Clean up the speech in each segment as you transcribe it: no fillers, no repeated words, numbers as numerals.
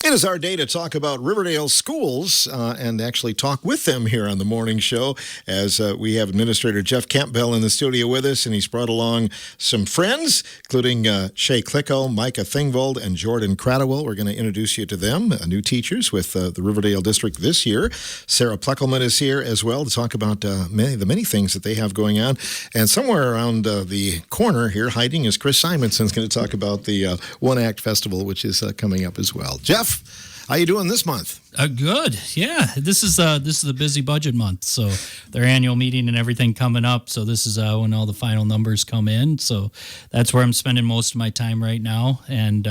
It is our day to talk about Riverdale schools and actually talk with them here on the morning show as we have Administrator Jeff Campbell in the studio with us, and he's brought along some friends, including Shay Klicko, Micah Thingvold, and Jordan Cradwell. We're going to introduce you to them, new teachers with the Riverdale District this year. Sarah Pleckelman is here as well to talk about the many things that they have going on. And somewhere around the corner here, hiding, is Chris Simonson's going to talk about the One Act Festival, which is coming up as well. Jeff, how you doing this month? Good. Yeah, this is a busy budget month. So their annual meeting and everything coming up. So this is when all the final numbers come in. So that's where I'm spending most of my time right now, and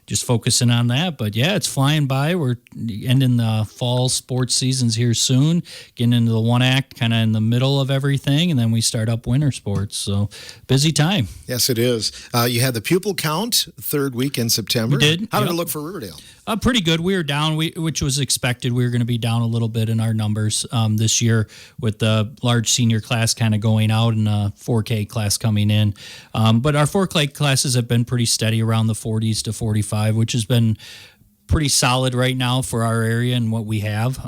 just focusing on that. But yeah, it's flying by. We're ending the fall sports seasons here soon, getting into the One Act kind of in the middle of everything, and then we start up winter sports. So busy time. Yes, it is. You had the pupil count third week in September. We did. How did it look for Riverdale? Pretty good. We were down, which was expected. We were going to be down a little bit in our numbers this year with the large senior class kind of going out and a 4K class coming in. But our 4K classes have been pretty steady around the 40s to 45, which has been pretty solid right now for our area and what we have.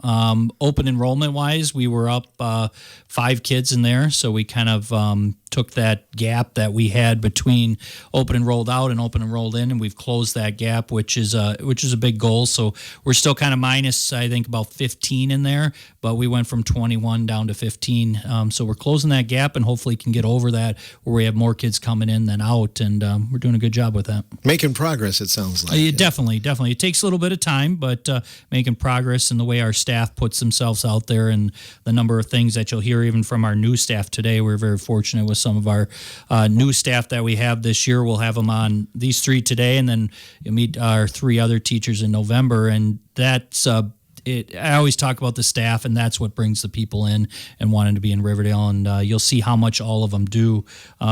Open enrollment wise, we were up 5 kids in there, so we kind of took that gap that we had between open enrolled out and open enrolled in, and we've closed that gap, which is a big goal. So we're still kind of minus, I think, about 15 in there, but we went from 21 down to 15. So we're closing that gap, and hopefully can get over that where we have more kids coming in than out, and we're doing a good job with that. Making progress, it sounds like. Definitely. It takes a little bit of time, but making progress in the way our staff puts themselves out there and the number of things that you'll hear even from our new staff today. We're very fortunate with some of our new staff that we have this year. We'll have them on these 3 today, and then you'll meet our 3 other teachers in November, and that's I always talk about the staff, and that's what brings the people in and wanting to be in Riverdale. And you'll see how much all of them do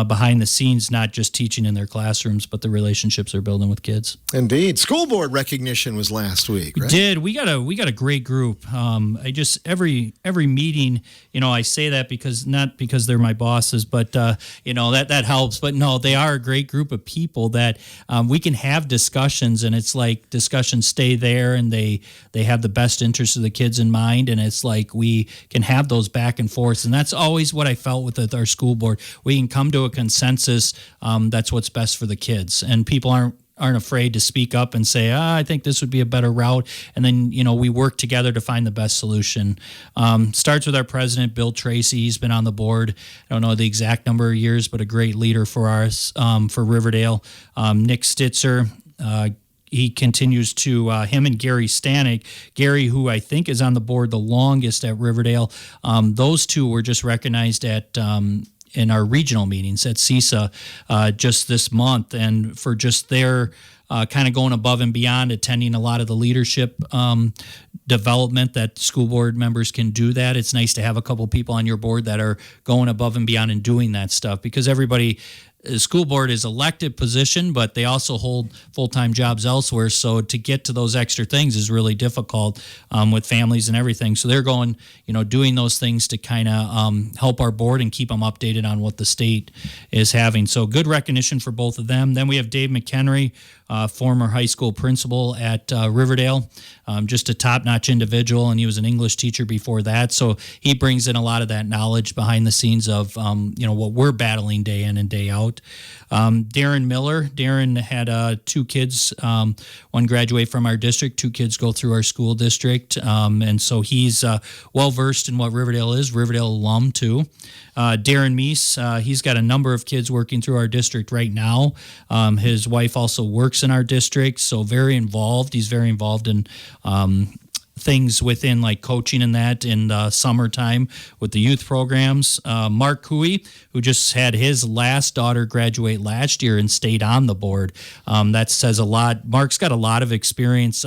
behind the scenes, not just teaching in their classrooms, but the relationships they're building with kids. Indeed. School board recognition was last week, right? We did. We got a great group. I just every meeting, I say that not because they're my bosses, but that helps. But no, they are a great group of people that we can have discussions, and it's like discussions stay there, and they have the best interest of the kids in mind, and it's like we can have those back and forth, and that's always what I felt with our school board. We can come to a consensus. That's what's best for the kids, and people aren't afraid to speak up and say, I think this would be a better route. And then, we work together to find the best solution. Starts with our president, Bill Tracy. He's been on the board, I don't know the exact number of years, but a great leader for us, for Riverdale. Nick Stitzer, he continues to, him and Gary Stanek. Gary, who I think is on the board the longest at Riverdale, those two were just recognized at in our regional meetings at CISA just this month, and for just their kind of going above and beyond, attending a lot of the leadership development that school board members can do that. It's nice to have a couple people on your board that are going above and beyond and doing that stuff, because everybody, the school board is elected position, but they also hold full-time jobs elsewhere. So to get to those extra things is really difficult with families and everything. So they're going, doing those things to kind of help our board and keep them updated on what the state is having. So good recognition for both of them. Then we have Dave McHenry, former high school principal at Riverdale, just a top-notch individual, and he was an English teacher before that. So he brings in a lot of that knowledge behind the scenes of, what we're battling day in and day out. Darren Miller. Darren had 2 kids. One graduate from our district. 2 kids go through our school district. And so he's well-versed in what Riverdale is. Riverdale alum, too. Darren Meese, he's got a number of kids working through our district right now. His wife also works in our district, so very involved. He's very involved in things within like coaching and that in the summertime with the youth programs. Mark Cooey, who just had his last daughter graduate last year and stayed on the board. That says a lot. Mark's got a lot of experience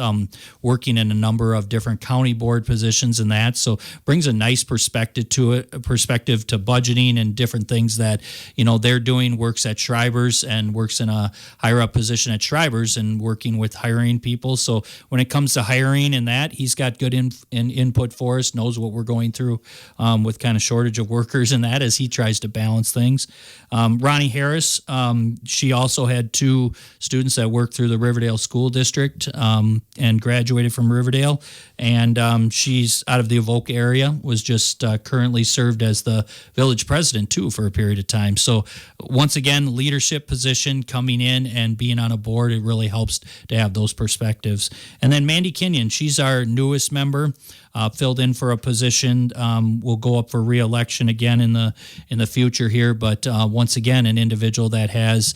working in a number of different county board positions and that, so brings a nice perspective to it, a perspective to budgeting and different things that they're doing. Works at Schreiber's and works in a higher up position at Schreiber's and working with hiring people. So when it comes to hiring and that, he's got good input for us, knows what we're going through with kind of shortage of workers and that as he tries to balance things. Ronnie Harris, she also had 2 students that worked through the Riverdale School District and graduated from Riverdale. And she's out of the Evoke area, was just currently served as the village president, too, for a period of time. So once again, leadership position coming in and being on a board, it really helps to have those perspectives. And then Mandy Kenyon, she's our newest member. Filled in for a position, will go up for re-election again in the future here. But once again, an individual that has,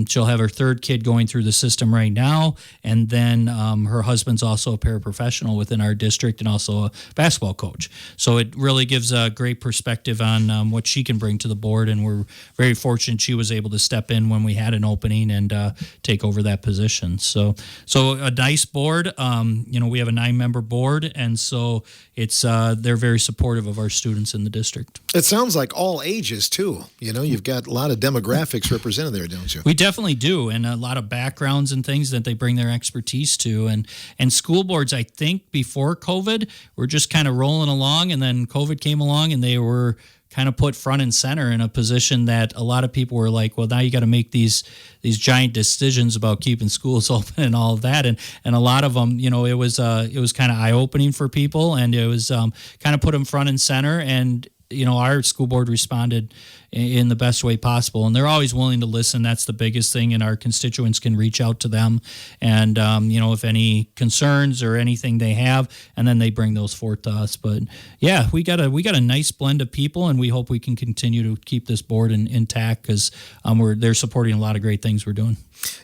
she'll have her 3rd kid going through the system right now, and then her husband's also a paraprofessional within our district and also a basketball coach. So it really gives a great perspective on what she can bring to the board, and we're very fortunate she was able to step in when we had an opening and take over that position. So a nice board. We have a 9-member board, and so it's they're very supportive of our students in the district. It sounds like all ages, too. You've got a lot of demographics represented there, don't you? We definitely do, and a lot of backgrounds and things that they bring their expertise to. And school boards, I think, before COVID, were just kind of rolling along, and then COVID came along, and they were kind of put front and center in a position that a lot of people were like, well, now you got to make these giant decisions about keeping schools open and all of that. And a lot of them, it was kind of eye-opening for people, and it was kind of put them front and center. And our school board responded in the best way possible, and they're always willing to listen. That's the biggest thing, and our constituents can reach out to them, and if any concerns or anything they have, and then they bring those forth to us. But yeah, we got a nice blend of people, and we hope we can continue to keep this board intact because they're supporting a lot of great things we're doing.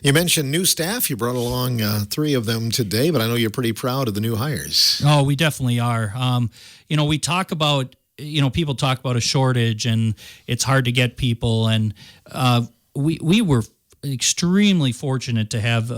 You mentioned new staff. You brought along 3 of them today, but I know you're pretty proud of the new hires. Oh, we definitely are. We talk about. People talk about a shortage and it's hard to get people. And we were extremely fortunate to have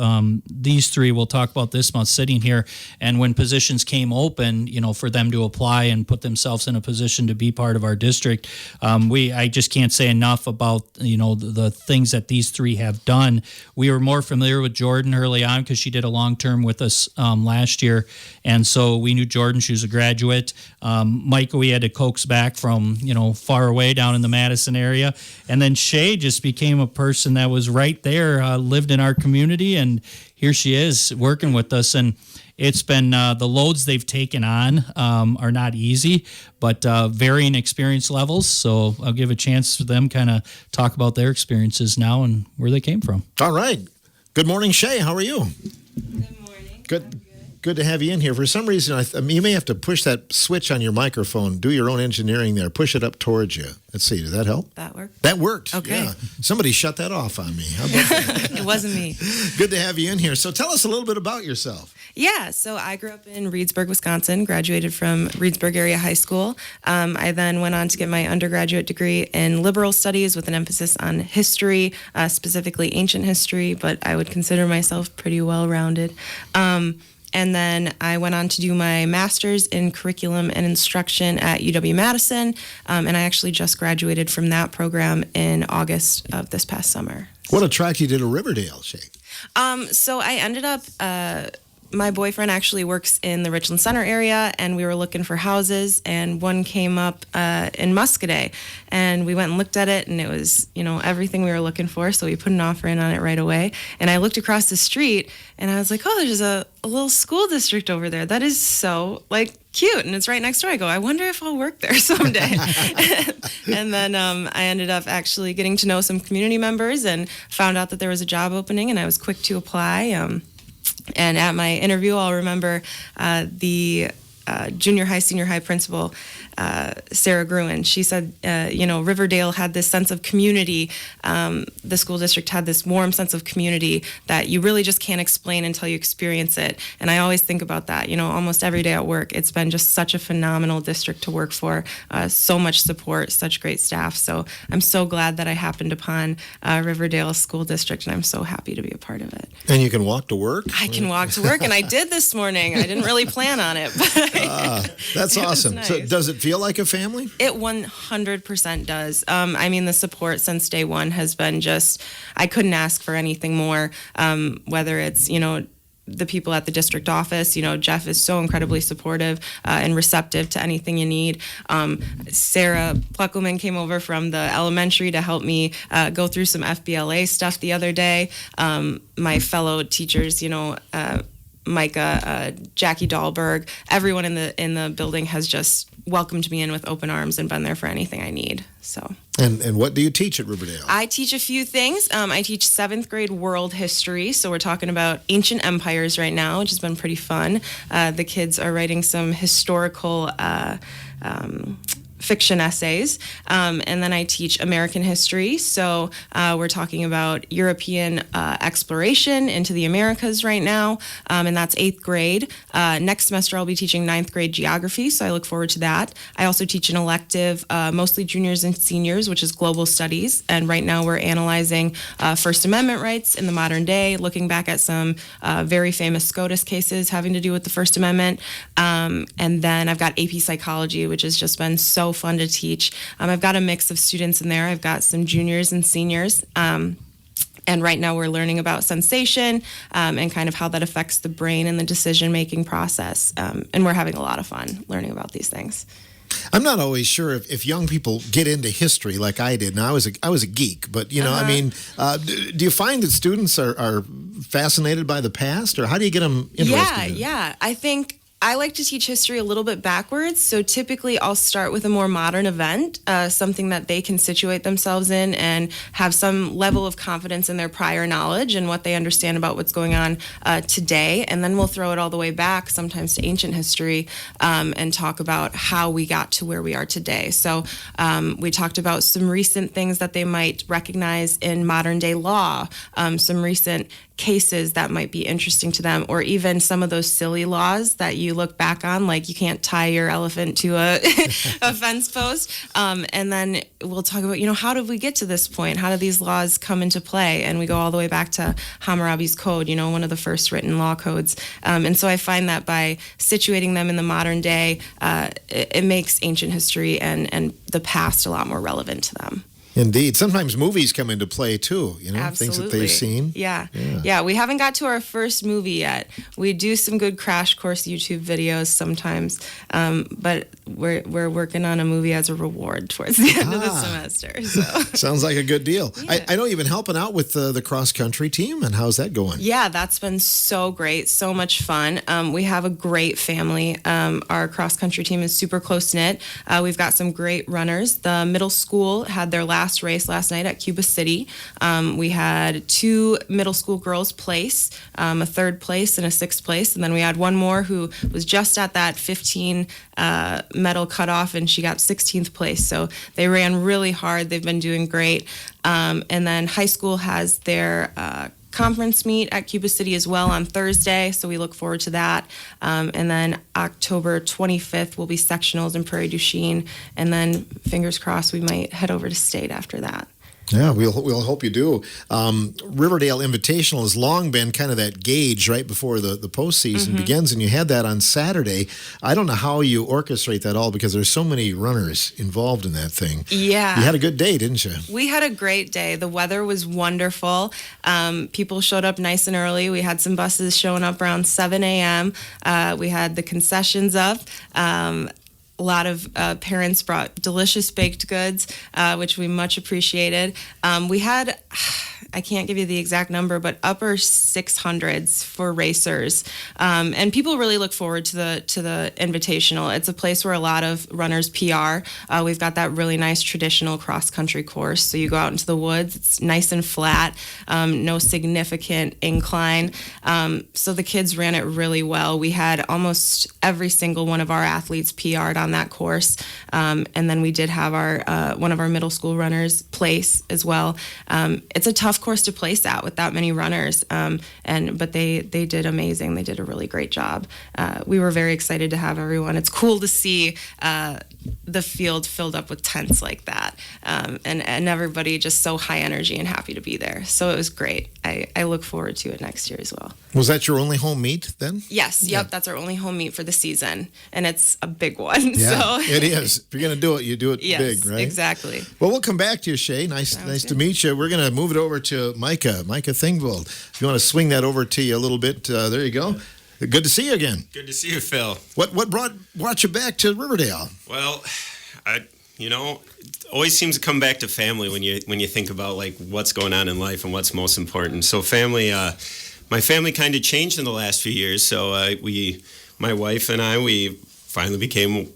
these 3. We'll talk about this month sitting here. And when positions came open, for them to apply and put themselves in a position to be part of our district, I just can't say enough about, the things that these 3 have done. We were more familiar with Jordan early on because she did a long term with us last year. And so we knew Jordan. She was a graduate. Micah, we had to coax back from, far away down in the Madison area. And then Shay just became a person that was right there, lived in our community, and here she is working with us. And it's been the loads they've taken on are not easy, but varying experience levels. So I'll give a chance for them kind of talk about their experiences now and where they came from. All right. Good morning, Shay. How are you? Good morning. Good to have you in here. For some reason, you may have to push that switch on your microphone. Do your own engineering there. Push it up towards you. Let's see. Does that help? That worked? That worked. Okay. Yeah. Somebody shut that off on me. How about that? It wasn't me. Good to have you in here. So tell us a little bit about yourself. Yeah, so I grew up in Reedsburg, Wisconsin, graduated from Reedsburg Area High School. I then went on to get my undergraduate degree in liberal studies with an emphasis on history, specifically ancient history, but I would consider myself pretty well-rounded. And then I went on to do my master's in curriculum and instruction at UW-Madison, and I actually just graduated from that program in August of this past summer. What attracted you to Riverdale, Shay? So I ended up, my boyfriend actually works in the Richland Center area, and we were looking for houses, and one came up in Muscadet, and we went and looked at it, and it was, everything we were looking for, so we put an offer in on it right away. And I looked across the street, and I was like, oh, there's a little school district over there. That is so, cute, and it's right next door. I go, I wonder if I'll work there someday. And then I ended up actually getting to know some community members and found out that there was a job opening, and I was quick to apply. And at my interview, I'll remember the junior high, senior high principal, Sarah Gruen. She said, Riverdale had this sense of community. The school district had this warm sense of community that you really just can't explain until you experience it. And I always think about that, almost every day at work. It's been just such a phenomenal district to work for. So much support, such great staff. So I'm so glad that I happened upon Riverdale School District, and I'm so happy to be a part of it. And you can walk to work? I can walk to work, and I did this morning. I didn't really plan on it, but that's awesome. Nice. So does it feel like a family? It 100% does. The support since day one has been just, I couldn't ask for anything more, whether it's, the people at the district office. Jeff is so incredibly supportive and receptive to anything you need. Sarah Pluckelman came over from the elementary to help me go through some FBLA stuff the other day. My fellow teachers, Micah, Jackie Dahlberg, everyone in the building has just welcomed me in with open arms and been there for anything I need. So. And what do you teach at Riverdale? I teach a few things. I teach 7th grade world history. So we're talking about ancient empires right now, which has been pretty fun. The kids are writing some historical fiction essays. And then I teach American history. So we're talking about European exploration into the Americas right now. And that's 8th grade. Next semester, I'll be teaching 9th grade geography. So I look forward to that. I also teach an elective, mostly juniors and seniors, which is global studies. And right now we're analyzing First Amendment rights in the modern day, looking back at some very famous SCOTUS cases having to do with the First Amendment. And then I've got AP psychology, which has just been so fun to teach. I've got a mix of students in there. I've got some juniors and seniors. And right now we're learning about sensation and kind of how that affects the brain and the decision-making process. And we're having a lot of fun learning about these things. I'm not always sure if young people get into history like I did. Now, I was a geek, but, I mean, do you find that students are fascinated by the past, or how do you get them interested? Yeah. I think I like to teach history a little bit backwards. So typically I'll start with a more modern event, something that they can situate themselves in and have some level of confidence in their prior knowledge and what they understand about what's going on today. And then we'll throw it all the way back, sometimes to ancient history, and talk about how we got to where we are today. So we talked about some recent things that they might recognize in modern day law, some recent cases that might be interesting to them, or even some of those silly laws that you look back on, like you can't tie your elephant to a fence post. And then we'll talk about, how did we get to this point? How did these laws come into play? And we go all the way back to Hammurabi's Code, one of the first written law codes. And so I find that by situating them in the modern day, it makes ancient history and the past a lot more relevant to them. Indeed. Sometimes movies come into play too, Absolutely. Things that they've seen. Yeah. We haven't got to our first movie yet. We do some good crash course YouTube videos sometimes, but we're working on a movie as a reward towards the end of the semester. So. Sounds like a good deal. Yeah. I know you've been helping out with the cross-country team, and how's that going? Yeah, that's been so great, so much fun. We have a great family. Our cross-country team is super close-knit. We've got some great runners. The middle school had their last race last night at Cuba City. We had 2 middle school girls place, a 3rd place and a 6th place, and then we had one more who was just at that 15 medal cutoff, and she got 16th place. So they ran really hard. They've been doing great. And then high school has their conference meet at Cuba City as well on Thursday, so we look forward to that. And then October 25th will be sectionals in Prairie du Chien, and then fingers crossed we might head over to state after that. Yeah, we'll hope you do. Riverdale Invitational has long been kind of that gauge right before the postseason begins, and you had that on Saturday. I don't know how you orchestrate that all because there's so many runners involved in that thing. Yeah. You had a good day, didn't you? We had a great day. The weather was wonderful. People showed up nice and early. We had some buses showing up around 7 a.m. We had the concessions up. A lot of parents brought delicious baked goods, which we much appreciated. We had, I can't give you the exact number, but upper 600s for racers. And people really look forward to the Invitational. It's a place where a lot of runners PR. We've got that really nice traditional cross-country course. So you go out into the woods. It's nice and flat, no significant incline. So the kids ran it really well. We had almost every single one of our athletes PR'd on that course. And then we did have our one of our middle school runners place as well. It's a tough course to place at with that many runners. But they did amazing. They did a really great job. We were very excited to have everyone. It's cool to see the field filled up with tents like that, and everybody just so high energy and happy to be there. So it was great. I look forward to it next year as well. Was that your only home meet then? Yes, yep, that's our only home meet for the season, and it's a big one. Yeah, So it is. If you're going to do it, you do it yes, big, right? Exactly. Well, we'll come back to you, Shay. Nice to meet you. We're going to move it over to Micah Thingvold. If you want to swing that over to you a little bit, there you go. Good to see you again. Good to see you, Phil. What brought you back to Riverdale? Well, it always seems to come back to family when you think about like what's going on in life and what's most important. So family, my family kind of changed in the last few years. So my wife and I, we finally became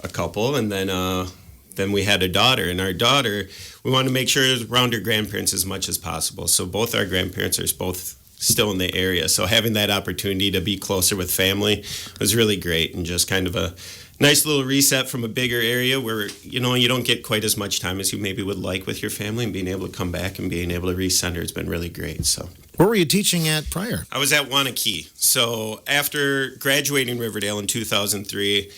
a couple, and then we had a daughter. And our daughter, we wanted to make sure it was around her grandparents as much as possible. So both our grandparents are both still in the area. So having that opportunity to be closer with family was really great, and just kind of a nice little reset from a bigger area where, you don't get quite as much time as you maybe would like with your family, and being able to come back and being able to recenter has been really great. So where were you teaching at prior? I was at Wanakee. So after graduating Riverdale in 2003,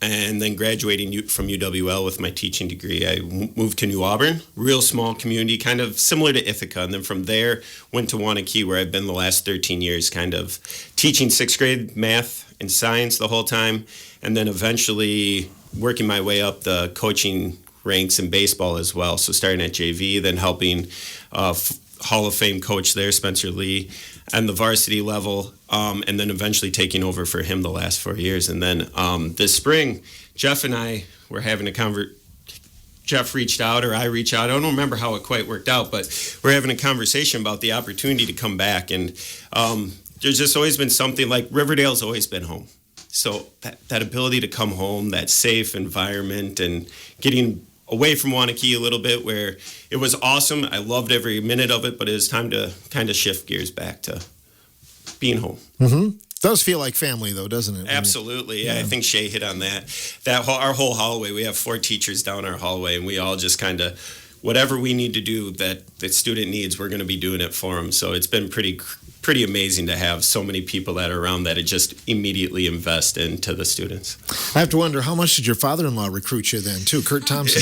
and then graduating from UWL with my teaching degree, I moved to New Auburn, real small community, kind of similar to Ithaca. And then from there, went to Wanakee, where I've been the last 13 years, kind of teaching sixth grade math and science the whole time. And then eventually working my way up the coaching ranks in baseball as well. So starting at JV, then helping Hall of Fame coach there, Spencer Lee, and the varsity level, and then eventually taking over for him the last 4 years. And then this spring, Jeff and I were having a Jeff reached out, or I reached out. I don't remember how it quite worked out, but we're having a conversation about the opportunity to come back. And there's just always been something like Riverdale's always been home. So that ability to come home, that safe environment, and getting away from Wanakee a little bit, where it was awesome. I loved every minute of it, but it was time to kind of shift gears back to being home. Mm-hmm. Does feel like family, though, doesn't it? Absolutely. Yeah, I think Shay hit on that. Our whole hallway, we have 4 teachers down our hallway, and we all just kind of, whatever we need to do that the student needs, we're going to be doing it for them. So it's been pretty amazing to have so many people that are around that just immediately invest into the students. I have to wonder, how much did your father-in-law recruit you then, too, Kurt Thompson?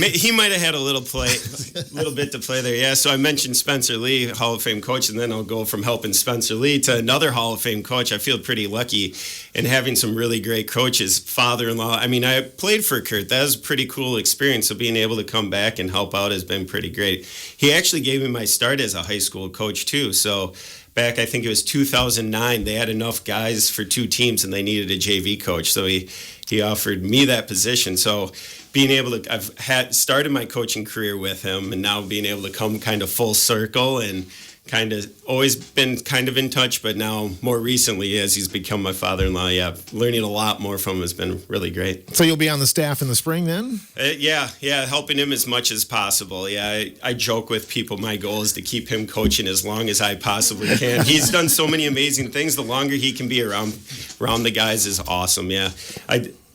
He might have had a little bit to play there. Yeah, so I mentioned Spencer Lee, Hall of Fame coach, and then I'll go from helping Spencer Lee to another Hall of Fame coach. I feel pretty lucky in having some really great coaches. Father-in-law, I mean, I played for Kurt. That was a pretty cool experience, so being able to come back and help out has been pretty great. He actually gave me my start as a high school coach, too, so back, I think it was 2009, they had enough guys for 2 teams and they needed a JV coach. So he offered me that position. So being able to, I've started my coaching career with him, and now being able to come kind of full circle and kind of always been kind of in touch, but now more recently, as he's become my father-in-law, learning a lot more from him has been really great. So you'll be on the staff in the spring then? Yeah, helping him as much as possible. Yeah, I joke with people, my goal is to keep him coaching as long as I possibly can. He's done so many amazing things. The longer he can be around the guys is awesome. Yeah,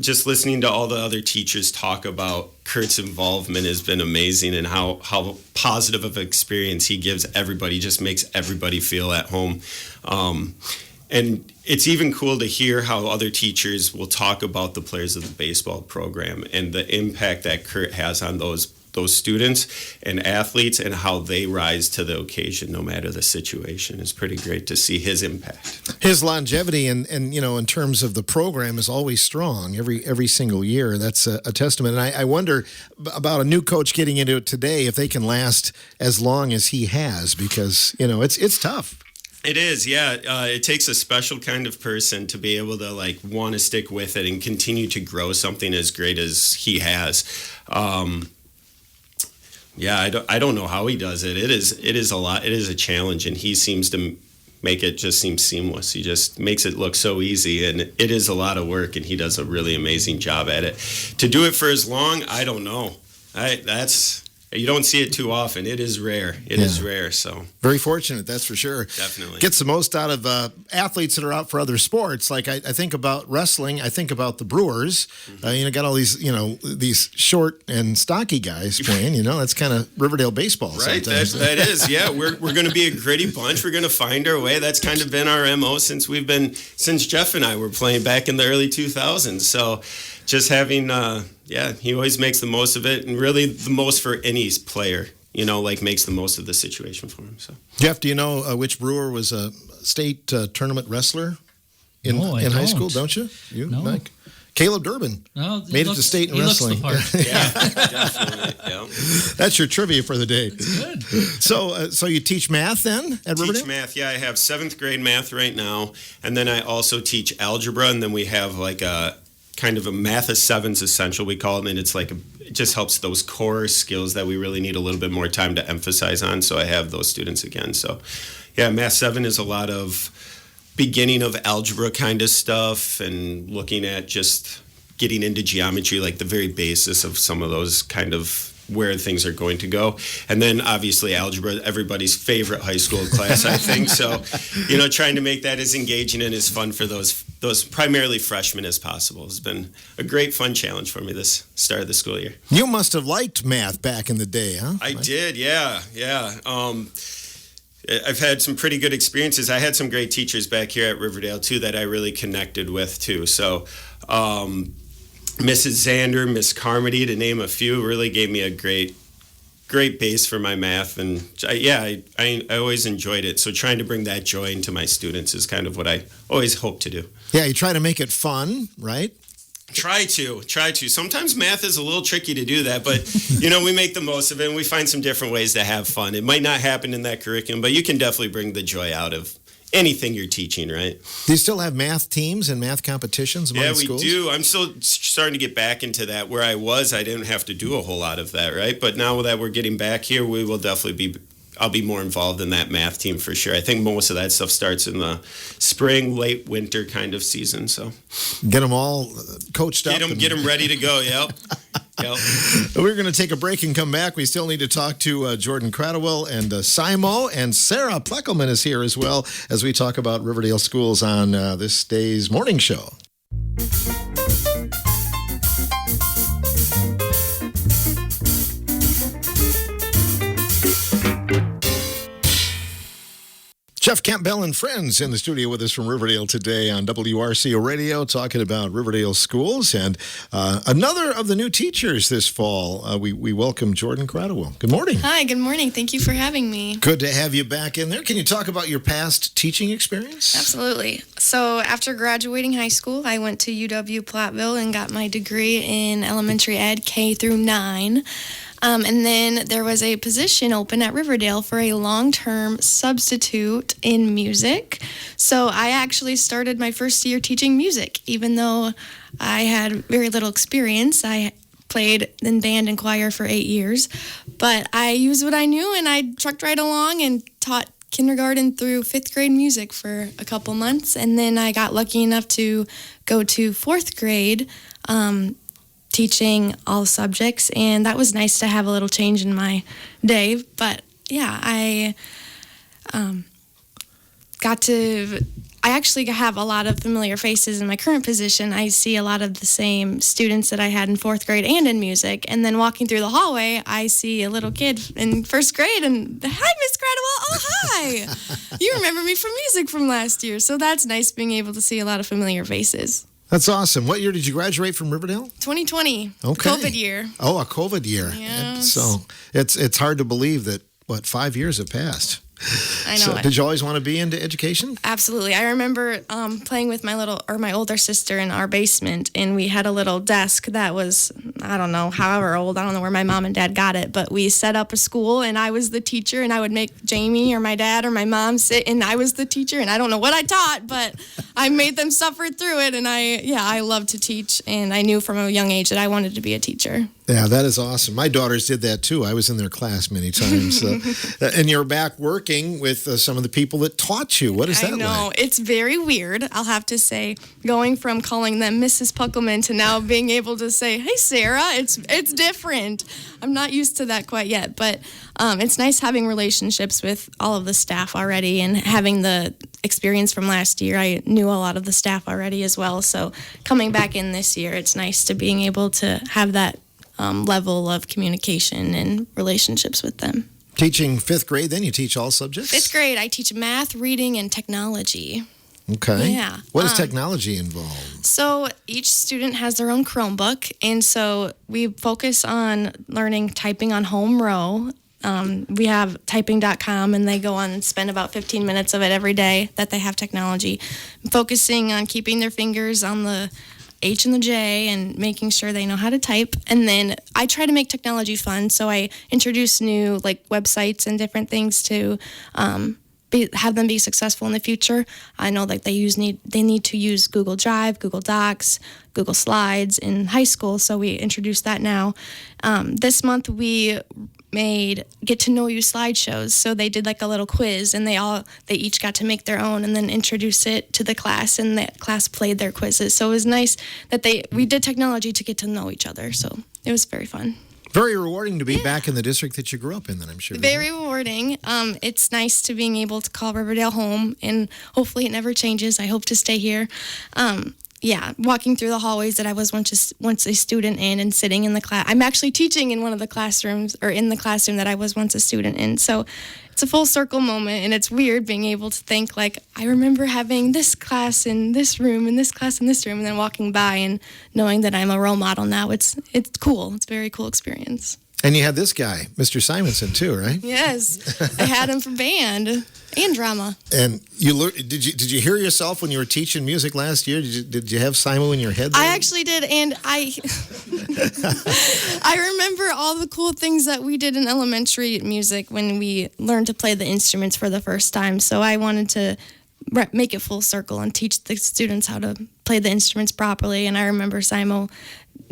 just listening to all the other teachers talk about Kurt's involvement has been amazing, and how positive of an experience he gives everybody, just makes everybody feel at home. And it's even cool to hear how other teachers will talk about the players of the baseball program and the impact that Kurt has on those students and athletes, and how they rise to the occasion no matter the situation. It's pretty great to see his impact. His longevity and in terms of the program is always strong every single year. That's a testament. And I wonder about a new coach getting into it today, if they can last as long as he has, because it's tough. It is, yeah. It takes a special kind of person to be able to want to stick with it and continue to grow something as great as he has. Yeah, I don't know how he does it. It is a lot. It is a challenge, and he seems to make it just seem seamless. He just makes it look so easy, and it is a lot of work, and he does a really amazing job at it. To do it for as long, I don't know. That's You don't see it too often. It is rare. It is rare. So very fortunate, that's for sure. Definitely. Gets the most out of athletes that are out for other sports. Like I think about wrestling. I think about the Brewers. Got all these, these short and stocky guys playing. That's kind of Riverdale baseball. Right. Sometimes. That is. Yeah. We're going to be a gritty bunch. We're going to find our way. That's kind of been our MO since Jeff and I were playing back in the early 2000s. So just having, he always makes the most of it, and really the most for any player, makes the most of the situation for him. So, Jeff, do you know which Brewer was a state tournament wrestler in I high don't. school? Don't you? No. Mike? Caleb Durbin made it to state in he wrestling. Looks the part. yeah, definitely. Yeah. That's your trivia for the day. Good. So you teach math then at Riverdale? Teach math. Yeah, I have 7th grade math right now, and then I also teach algebra, and then we have like a kind of a math of sevens essential, we call it, and it's it just helps those core skills that we really need a little bit more time to emphasize on. So I have those students again. So yeah, math 7 is a lot of beginning of algebra kind of stuff and looking at just getting into geometry, like the very basis of some of those kind of where things are going to go. And then obviously algebra, everybody's favorite high school class, I think. So, trying to make that as engaging and as fun for those primarily freshmen as possible has been a great fun challenge for me this start of the school year. You must have liked math back in the day, huh? I did, yeah. I've had some pretty good experiences. I had some great teachers back here at Riverdale, too, that I really connected with, too. So, Mrs. Zander, Miss Carmody, to name a few, really gave me a great base for my math. And, I always enjoyed it. So trying to bring that joy into my students is kind of what I always hope to do. Yeah, you try to make it fun, right? Try to. Sometimes math is a little tricky to do that, but, we make the most of it, and we find some different ways to have fun. It might not happen in that curriculum, but you can definitely bring the joy out of anything you're teaching, right? Do you still have math teams and math competitions among schools? Yeah, we do. I'm still starting to get back into that. Where I didn't have to do a whole lot of that, right? But now that we're getting back here, we will definitely I'll be more involved in that math team for sure. I think most of that stuff starts in the spring, late winter kind of season. So get them all coached up. Get them ready to go. Yep. We're going to take a break and come back. We still need to talk to Jordan Cradwell and Simo, and Sarah Pleckelman is here as well as we talk about Riverdale schools on this day's morning show. Jeff Campbell and friends in the studio with us from Riverdale today on WRCO Radio, talking about Riverdale schools and another of the new teachers this fall. We welcome Jordan Cradwell. Good morning. Hi, good morning. Thank you for having me. Good to have you back in there. Can you talk about your past teaching experience? Absolutely. So after graduating high school, I went to UW-Platteville and got my degree in elementary ed K through 9. And then there was a position open at Riverdale for a long-term substitute in music. So I actually started my first year teaching music, even though I had very little experience. I played in band and choir for 8 years, but I used what I knew and I trucked right along and taught kindergarten through 5th grade music for a couple months. And then I got lucky enough to go to 4th grade, teaching all subjects, and that was nice to have a little change in my day. But yeah, I actually have a lot of familiar faces in my current position. I see a lot of the same students that I had in 4th grade and in music. And then walking through the hallway, I see a little kid in 1st grade and, hi, Miss Cradwell. Oh, hi. You remember me from music from last year. So that's nice being able to see a lot of familiar faces. That's awesome. What year did you graduate from Riverdale? 2020. Okay. COVID year. Oh, a COVID year. Yes. So it's hard to believe that, 5 years have passed. I know. So, did you always want to be into education? Absolutely. I remember playing with my older sister in our basement, and we had a little desk that was, I don't know, however old. I don't know where my mom and dad got it, but we set up a school, and I was the teacher, and I would make Jamie or my dad or my mom sit, and I was the teacher, and I don't know what I taught, but I made them suffer through it, and I love to teach, and I knew from a young age that I wanted to be a teacher. Yeah, that is awesome. My daughters did that too. I was in their class many times. And you're back working with some of the people that taught you. What is that I know. like? It's very weird, I'll have to say, going from calling them Mrs. Puckelman to now being able to say, hey, Sarah, it's different. I'm not used to that quite yet, but it's nice having relationships with all of the staff already and having the experience from last year. I knew a lot of the staff already as well, so coming back in this year, it's nice to being able to have that level of communication and relationships with them. Teaching fifth grade, then you teach all subjects? Fifth grade, I teach math, reading, and technology. Okay. Yeah. What does technology involve? So each student has their own Chromebook, and so we focus on learning typing on home row. We have typing.com, and they go on and spend about 15 minutes of it every day that they have technology, focusing on keeping their fingers on the H and the J and making sure they know how to type. And then I try to make technology fun, so I introduce new websites and different things to have them be successful in the future. I know that they need to use Google Drive, Google Docs, Google Slides in high school, so we introduced that now. This month we made get to know you slideshows, so they did a little quiz, and they each got to make their own and then introduce it to the class, and the class played their quizzes. So it was nice that we did technology to get to know each other, so it was very fun. Very rewarding to be back in the district that you grew up in, then, I'm sure. Very rewarding. It's nice to being able to call Riverdale home, and hopefully it never changes. I hope to stay here. Walking through the hallways that I was once a student in, and sitting in the class. I'm actually teaching in one of the classrooms, or in the classroom that I was once a student in. So it's a full circle moment, and it's weird being able to think I remember having this class in this room, and this class in this room, and then walking by and knowing that I'm a role model now. It's cool. It's a very cool experience. And you had this guy, Mr. Simonson, too, right? Yes, I had him for band and drama. And did you hear yourself when you were teaching music last year? Did you have Simon in your head there? I actually did, and I remember all the cool things that we did in elementary music when we learned to play the instruments for the first time. So I wanted to make it full circle and teach the students how to play the instruments properly. And I remember Simon,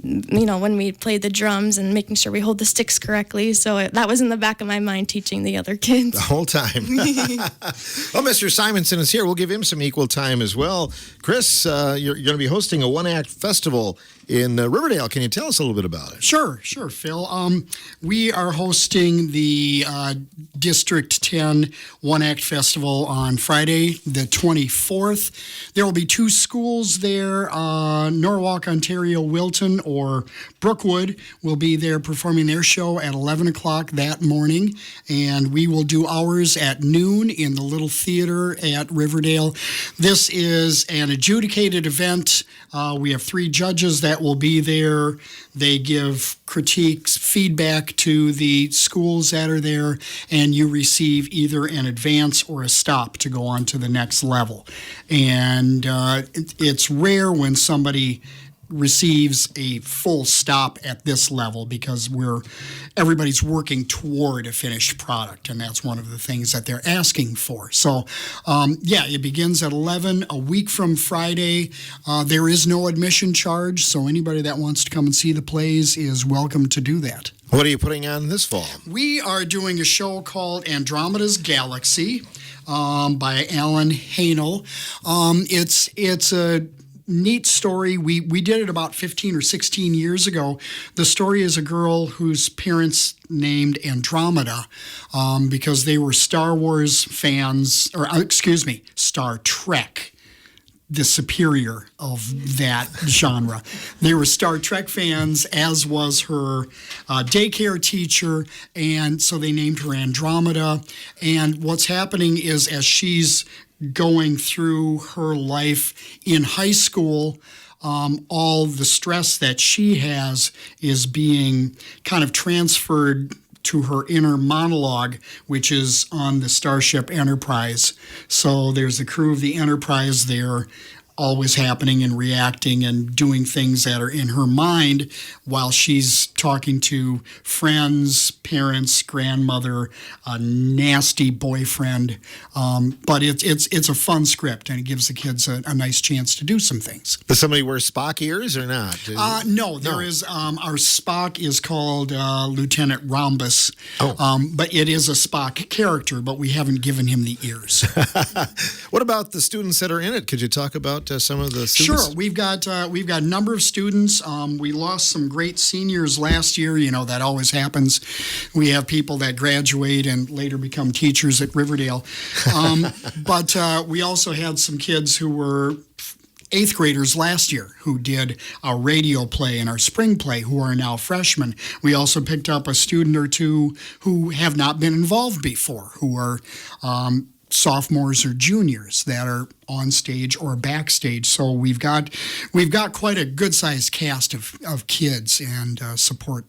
when we played the drums and making sure we hold the sticks correctly. So that was in the back of my mind, teaching the other kids. The whole time. Well, Mr. Simonson is here. We'll give him some equal time as well. Chris, you're going to be hosting a one-act festival in Riverdale. Can you tell us a little bit about it? Sure, Phil. We are hosting the District 10 One-Act Festival on Friday, the 24th. There will be two schools there. Norwalk, Ontario, Wilton, or Brookwood will be there performing their show at 11 o'clock that morning. And we will do ours at noon in the Little Theater at Riverdale. This is an adjudicated event. We have 3 judges that will be there. They give critiques, feedback to the schools that are there, and you receive either an advance or a stop to go on to the next level. And it's rare when somebody receives a full stop at this level, because everybody's working toward a finished product, and that's one of the things that they're asking for. So, it begins at 11 a week from Friday. There is no admission charge, so anybody that wants to come and see the plays is welcome to do that. What are you putting on this fall? We are doing a show called Andromeda's Galaxy by Alan Hanel. It's a neat story. We did it about 15 or 16 years ago. The story is a girl whose parents named Andromeda because they were Star Wars fans, Star Trek, the superior of that genre. They were Star Trek fans, as was her daycare teacher, and so they named her Andromeda. And what's happening is, as she's going through her life in high school, all the stress that she has is being kind of transferred to her inner monologue, which is on the Starship Enterprise. So there's the crew of the Enterprise there. always happening and reacting and doing things that are in her mind while she's talking to friends, parents, grandmother, a nasty boyfriend. But it's a fun script, and it gives the kids a nice chance to do some things. Does somebody wear Spock ears or not? No, there is. Our Spock is called Lieutenant Rhombus. But it is a Spock character, but we haven't given him the ears. What about the students that are in it? Could you talk about some of the students? Sure, we've got a number of students. We lost some great seniors last year. You know, that always happens. We have people that graduate and later become teachers at Riverdale. But we also had some kids who were eighth graders last year who did our radio play and our spring play who are now freshmen. We also picked up a student or two who have not been involved before, who are sophomores or juniors that are on stage or backstage. So we've got quite a good sized cast of kids and support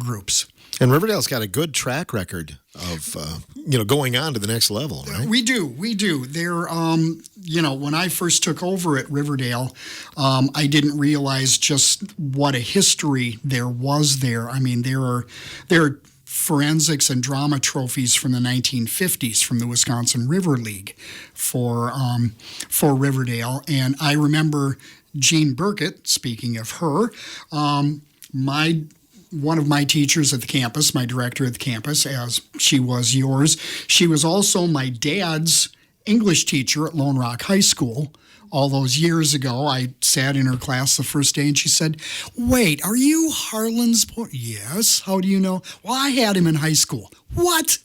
groups. And Riverdale's got a good track record of going on to the next level, right? We do. They're when I first took over at Riverdale, I didn't realize just what a history there was there. I mean, there are forensics and drama trophies from the 1950s from the Wisconsin River League for Riverdale, and I remember Jean Burkett. Speaking of her, one of my teachers at the campus, my director at the campus, as she was yours. She was also my dad's English teacher at Lone Rock High School. All those years ago, I sat in her class the first day and she said, "Wait, are you Harlan's boy?" "Yes." "How do you know?" "Well, I had him in high school." "What?"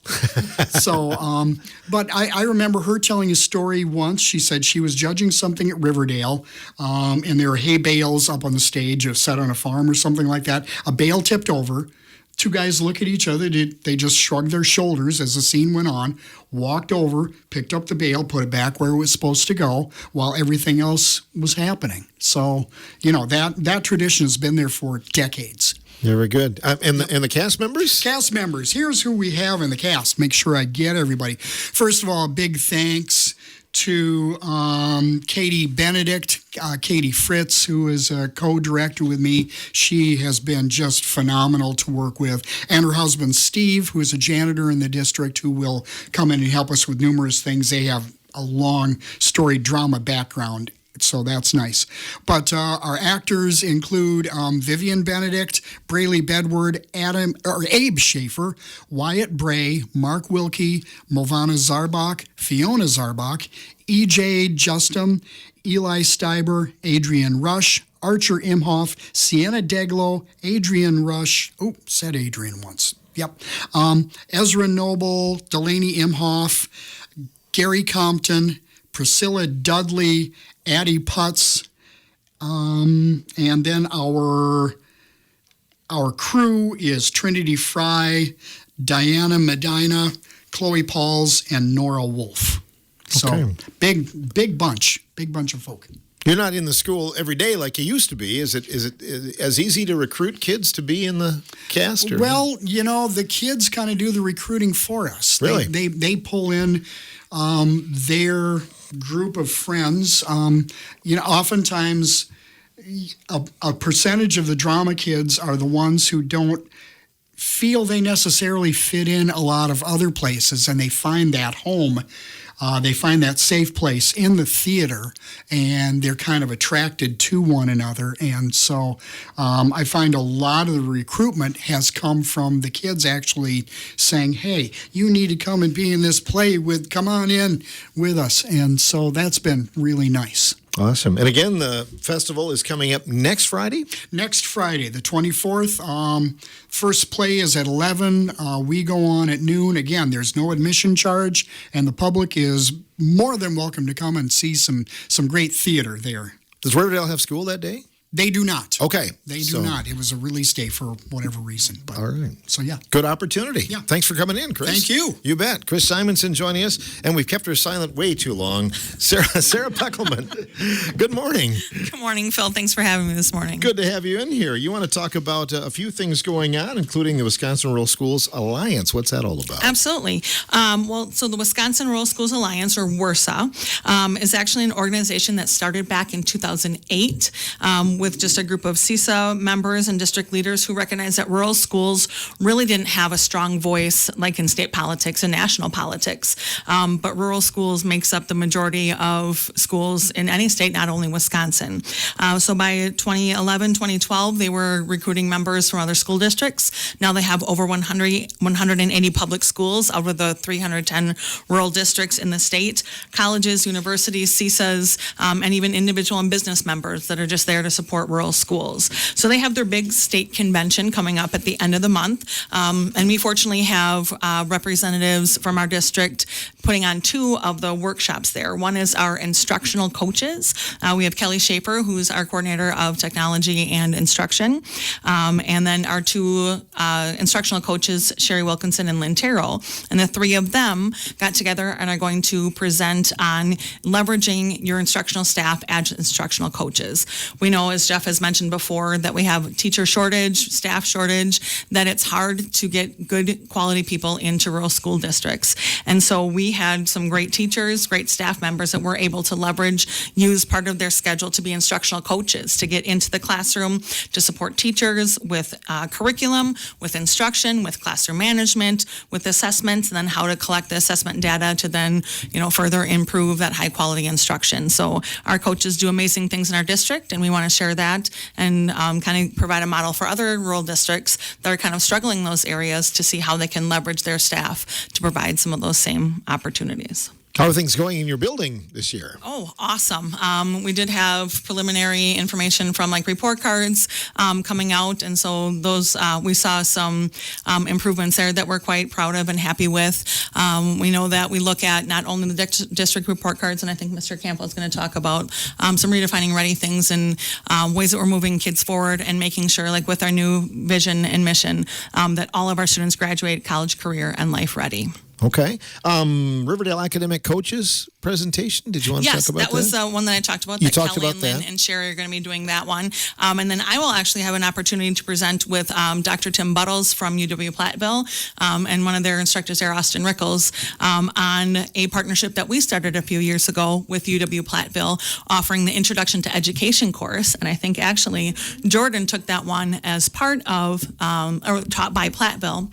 So, but I remember her telling a story once. She said she was judging something at Riverdale, and there were hay bales up on the stage, set on a farm or something like that. A bale tipped over. Two guys look at each other. They just shrugged their shoulders as the scene went on, walked over, picked up the bale, put it back where it was supposed to go while everything else was happening. So, that tradition has been there for decades. Very good. And the cast members? Cast members. Here's who we have in the cast. Make sure I get everybody. First of all, a big thanks to Katie Benedict, Katie Fritz, who is a co-director with me. She has been just phenomenal to work with. And her husband, Steve, who is a janitor in the district, who will come in and help us with numerous things. They have a long story drama background, so that's nice. But our actors include Vivian Benedict, Braley Bedward, Abe Schaefer, Wyatt Bray, Mark Wilkie, Movana Zarbach, Fiona Zarbach, E.J. Justum, Eli Steiber, Adrian Rush, Archer Imhoff, Sienna Deglow, Adrian Rush. Oh, said Adrian once. Yep. Ezra Noble, Delaney Imhoff, Gary Compton, Priscilla Dudley, Addie Putz, and then our crew is Trinity Fry, Diana Medina, Chloe Pauls, and Nora Wolf. So Okay. big bunch of folk. You're not in the school every day like you used to be. Is it as easy to recruit kids to be in the cast? Or? Well, the kids kind of do the recruiting for us. Really? They pull in their group of friends. Oftentimes a percentage of the drama kids are the ones who don't feel they necessarily fit in a lot of other places, and they find that home. They find that safe place in the theater, and they're kind of attracted to one another. And so I find a lot of the recruitment has come from the kids actually saying, "Hey, you need to come and be in this play come on in with us." And so that's been really nice. Awesome. And again, the festival is coming up next Friday? Next Friday, the 24th. First play is at 11. We go on at noon. Again, there's no admission charge, and the public is more than welcome to come and see some great theater there. Does Riverdale have school that day? They do not. Okay. They do not. It was a release day for whatever reason. But, All right. So, yeah. Good opportunity. Yeah. Thanks for coming in, Chris. Thank you. You bet. Chris Simonson joining us, and we've kept her silent way too long. Sarah Peckelman. Good morning. Good morning, Phil. Thanks for having me this morning. Good to have you in here. You want to talk about a few things going on, including the Wisconsin Rural Schools Alliance. What's that all about? Absolutely. So the Wisconsin Rural Schools Alliance, or WRSA, is actually an organization that started back in 2008 with just a group of CISA members and district leaders who recognized that rural schools really didn't have a strong voice like in state politics and national politics. But rural schools makes up the majority of schools in any state, not only Wisconsin. So by 2011, 2012, they were recruiting members from other school districts. Now they have over 180 public schools out of the 310 rural districts in the state, colleges, universities, CISAs, and even individual and business members that are just there to support rural schools. So they have their big state convention coming up at the end of the month. And we fortunately have representatives from our district putting on 2 of the workshops there. One is our instructional coaches. We have Kelly Schaefer, who's our coordinator of technology and instruction. And then our 2 instructional coaches, Sherry Wilkinson and Lynn Terrell. And the 3 of them got together and are going to present on leveraging your instructional staff as instructional coaches. We know, as Jeff has mentioned before, that we have teacher shortage, staff shortage, that it's hard to get good quality people into rural school districts. And so we had some great teachers, great staff members that were able to use part of their schedule to be instructional coaches, to get into the classroom, to support teachers with curriculum, with instruction, with classroom management, with assessments, and then how to collect the assessment data to then, further improve that high quality instruction. So our coaches do amazing things in our district, and we want to share that and kind of provide a model for other rural districts that are kind of struggling in those areas to see how they can leverage their staff to provide some of those same opportunities. How are things going in your building this year? Oh, awesome. We did have preliminary information from report cards coming out. And so those, we saw some improvements there that we're quite proud of and happy with. We know that we look at not only the district report cards, and I think Mr. Campbell is going to talk about some redefining ready things and ways that we're moving kids forward and making sure, with our new vision and mission, that all of our students graduate college, career, and life ready. Okay. Riverdale Academic Coaches presentation. Did you want to talk about that? Yes, that was one that I talked about. You that talked Kelly about and Lynn that. and Sherry are going to be doing that one. And then I will actually have an opportunity to present with Dr. Tim Buttles from UW Platteville and one of their instructors there, Austin Rickles, on a partnership that we started a few years ago with UW Platteville, offering the Introduction to Education course. And I think actually Jordan took that one as part of, or taught by Platteville.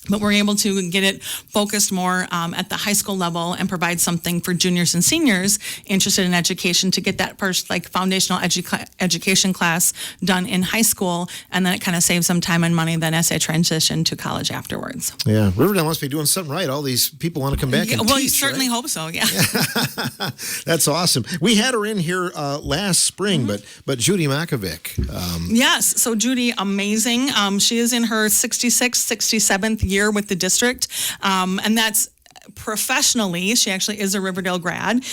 But we're able to get it focused more at the high school level and provide something for juniors and seniors interested in education to get that first foundational education class done in high school, and then it kind of saves them time and money then as they transition to college afterwards. Yeah, Riverdale must be doing something right. All these people want to come back and well, teach, you certainly right? hope so, yeah. That's awesome. We had her in here last spring, but Judy Makovic. Yes, so Judy, amazing. She is in her 66th, 67th year with the district, and that's professionally. She actually is a Riverdale grad.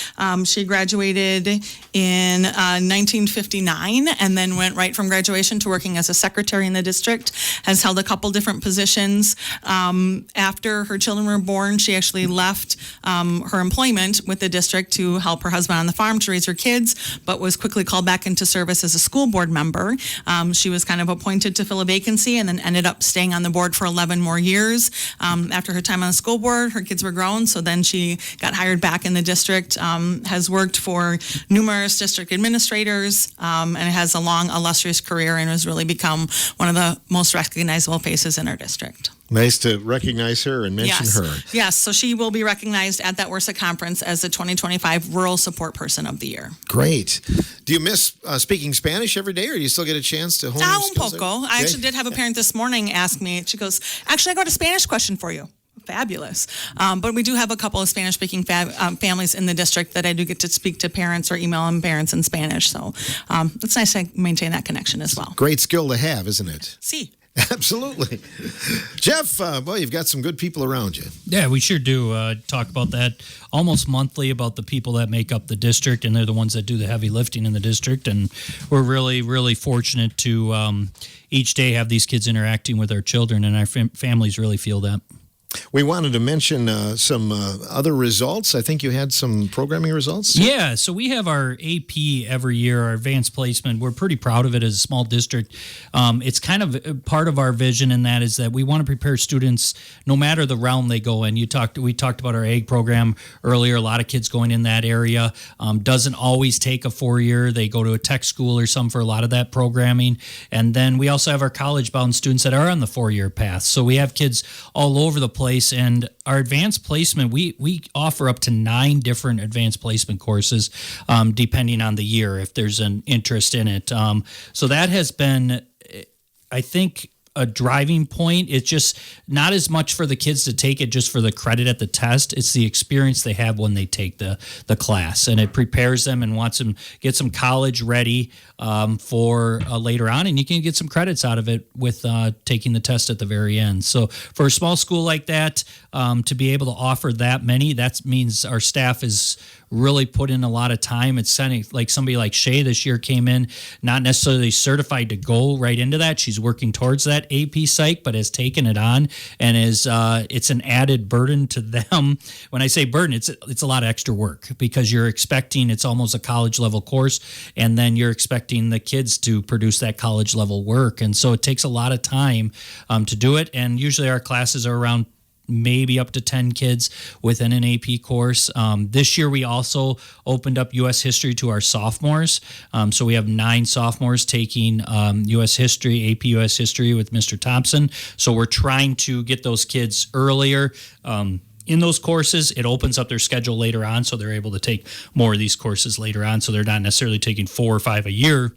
She graduated in 1959 and then went right from graduation to working as a secretary in the district, has held a couple different positions. After her children were born, she actually left her employment with the district to help her husband on the farm to raise her kids, but was quickly called back into service as a school board member. She was kind of appointed to fill a vacancy and then ended up staying on the board for 11 more years. After her time on the school board, her kids were grown, so then she got hired back in the district, has worked for numerous district administrators, and has a long, illustrious career and has really become one of the most recognizable faces in our district. Nice to recognize her and mention her. Yes, so she will be recognized at that WRSA conference as the 2025 Rural Support Person of the Year. Great. Do you miss speaking Spanish every day, or do you still get a chance to hone your Un skills poco. there? I actually did have a parent this morning ask me, she goes, actually, I got a Spanish question for you. Fabulous. But we do have a couple of Spanish-speaking families in the district that I do get to speak to parents or email them parents in Spanish. So it's nice to maintain that connection as well. Great skill to have, isn't it? See. Absolutely. Jeff, boy, you've got some good people around you. Yeah, we sure do. Talk about that almost monthly about the people that make up the district, and they're the ones that do the heavy lifting in the district. And we're really, really fortunate to each day have these kids interacting with our children, and our families really feel that. We wanted to mention some other results. I think you had some programming results. Yeah, so we have our AP every year, our advanced placement. We're pretty proud of it as a small district. It's kind of part of our vision, and that is that we want to prepare students no matter the realm they go in. We talked about our ag program earlier. A lot of kids going in that area. Doesn't always take a 4-year. They go to a tech school or some for a lot of that programming. And then we also have our college-bound students that are on the 4-year path. So we have kids all over the place. And our advanced placement, we offer up to 9 different advanced placement courses, depending on the year, if there's an interest in it. So that has been, I think, a driving point. It's just not as much for the kids to take it just for the credit at the test. It's the experience they have when they take the class, and it prepares them and gets them college ready for later on, and you can get some credits out of it with taking the test at the very end. So for a small school like that, to be able to offer that many, that means our staff is really put in a lot of time. It's kind of like somebody like Shay this year came in, not necessarily certified to go right into that. She's working towards that AP psych, but has taken it on, and it's an added burden to them. When I say burden, it's a lot of extra work, because you're expecting, it's almost a college level course, and then you're expecting the kids to produce that college level work. And so it takes a lot of time to do it. And usually our classes are around maybe up to 10 kids within an AP course. This year, we also opened up U.S. history to our sophomores. So we have 9 sophomores taking U.S. history, AP U.S. history with Mr. Thompson. So we're trying to get those kids earlier in those courses. It opens up their schedule later on, so they're able to take more of these courses later on. So they're not necessarily taking 4 or 5 a year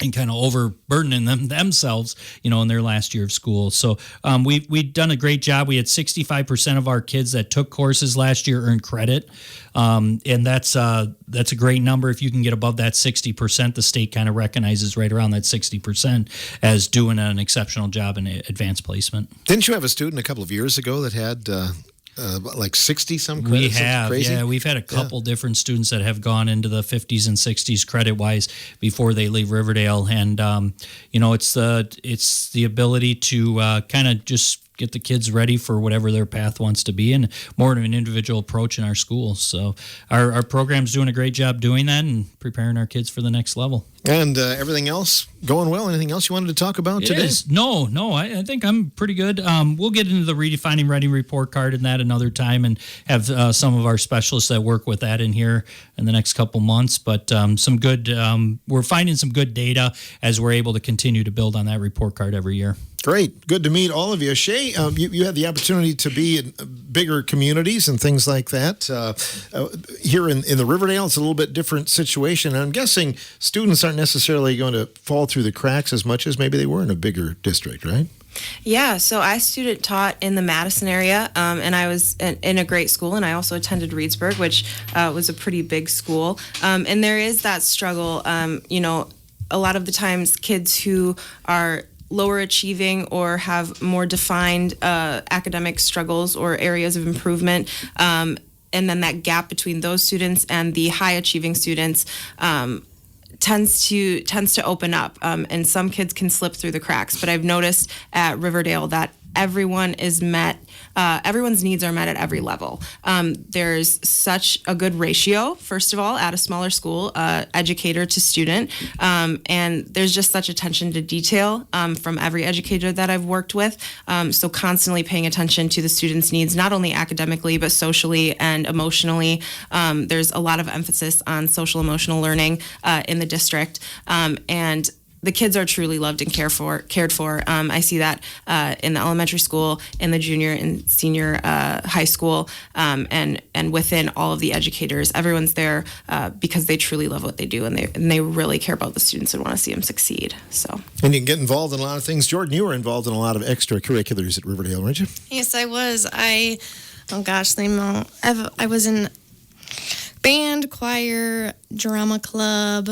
and kind of overburdening themselves, in their last year of school. So we've done a great job. We had 65% of our kids that took courses last year earned credit, and that's a great number. If you can get above that 60%, the state kind of recognizes right around that 60% as doing an exceptional job in advanced placement. Didn't you have a student a couple of years ago that had like 60 some credits? We have, crazy? yeah. We've had a couple different students that have gone into the 50s and 60s credit-wise before they leave Riverdale, and it's the ability to kind of just get the kids ready for whatever their path wants to be, and more of an individual approach in our schools. So our program's doing a great job doing that and preparing our kids for the next level. And everything else going well? Anything else you wanted to talk about today? Yes. No, I think I'm pretty good. We'll get into the redefining writing report card and that another time, and have some of our specialists that work with that in here in the next couple months. But some good, we're finding some good data as we're able to continue to build on that report card every year. Great. Good to meet all of you. Shay, you had the opportunity to be in bigger communities and things like that. Here in the Riverdale, it's a little bit different situation. And I'm guessing students aren't necessarily going to fall through the cracks as much as maybe they were in a bigger district, right? Yeah, so I student taught in the Madison area, and I was in a great school, and I also attended Reedsburg, which was a pretty big school. And there is that struggle, a lot of the times kids who are lower achieving or have more defined academic struggles or areas of improvement, and then that gap between those students and the high achieving students tends to open up, and some kids can slip through the cracks. But I've noticed at Riverdale that everyone is met. Everyone's needs are met at every level. There's such a good ratio, first of all, at a smaller school, educator to student, and there's just such attention to detail from every educator that I've worked with. So constantly paying attention to the students' needs, not only academically, but socially and emotionally. There's a lot of emphasis on social emotional learning in the district, and the kids are truly loved and cared for. I see that in the elementary school, in the junior and senior high school, and within all of the educators. Everyone's there because they truly love what they do, and they really care about the students and want to see them succeed. So. And you can get involved in a lot of things. Jordan, you were involved in a lot of extracurriculars at Riverdale, weren't you? Yes, I was. I was in band, choir, drama club,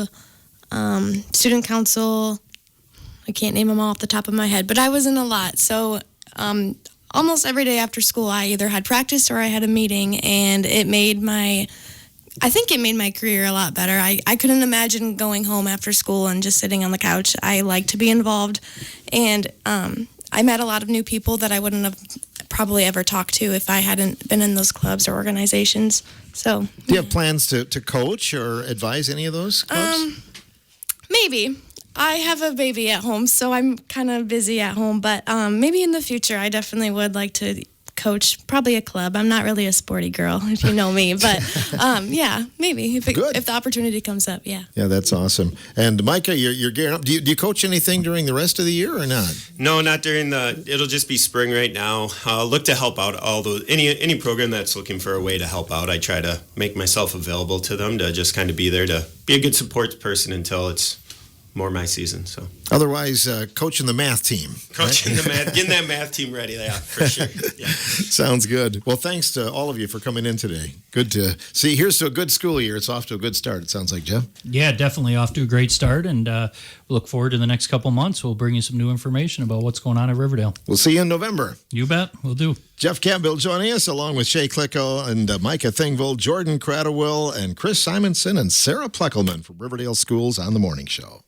student council. I can't name them all off the top of my head, but I was in a lot. So almost every day after school, I either had practice or I had a meeting, and I think it made my career a lot better. I couldn't imagine going home after school and just sitting on the couch. I like to be involved, and I met a lot of new people that I wouldn't have probably ever talked to if I hadn't been in those clubs or organizations. So, Do you have plans to coach or advise any of those clubs? maybe. I have a baby at home, so I'm kind of busy at home, but maybe in the future I definitely would like to coach probably a club. I'm not really a sporty girl, if you know me, but yeah, maybe if the opportunity comes up, yeah. Yeah, that's awesome. And Micah, you're gearing up. Do you coach anything during the rest of the year or not? No, not during it'll just be spring right now. Look to help out any program that's looking for a way to help out. I try to make myself available to them to just kind of be there to be a good support person until it's more my season. So Otherwise, coaching the math team. coaching the math, getting that math team ready, yeah, for sure. Yeah. Sounds good. Well, thanks to all of you for coming in today. Good to see. Here's to a good school year. It's off to a good start, it sounds like, Jeff. Yeah, definitely off to a great start, and we look forward to the next couple months. We'll bring you some new information about what's going on at Riverdale. We'll see you in November. You bet, we'll do. Jeff Campbell joining us, along with Shay Klicko and Micah Thingvold, Jordan Cradwell, and Chris Simonson, and Sarah Pleckelman from Riverdale Schools on The Morning Show.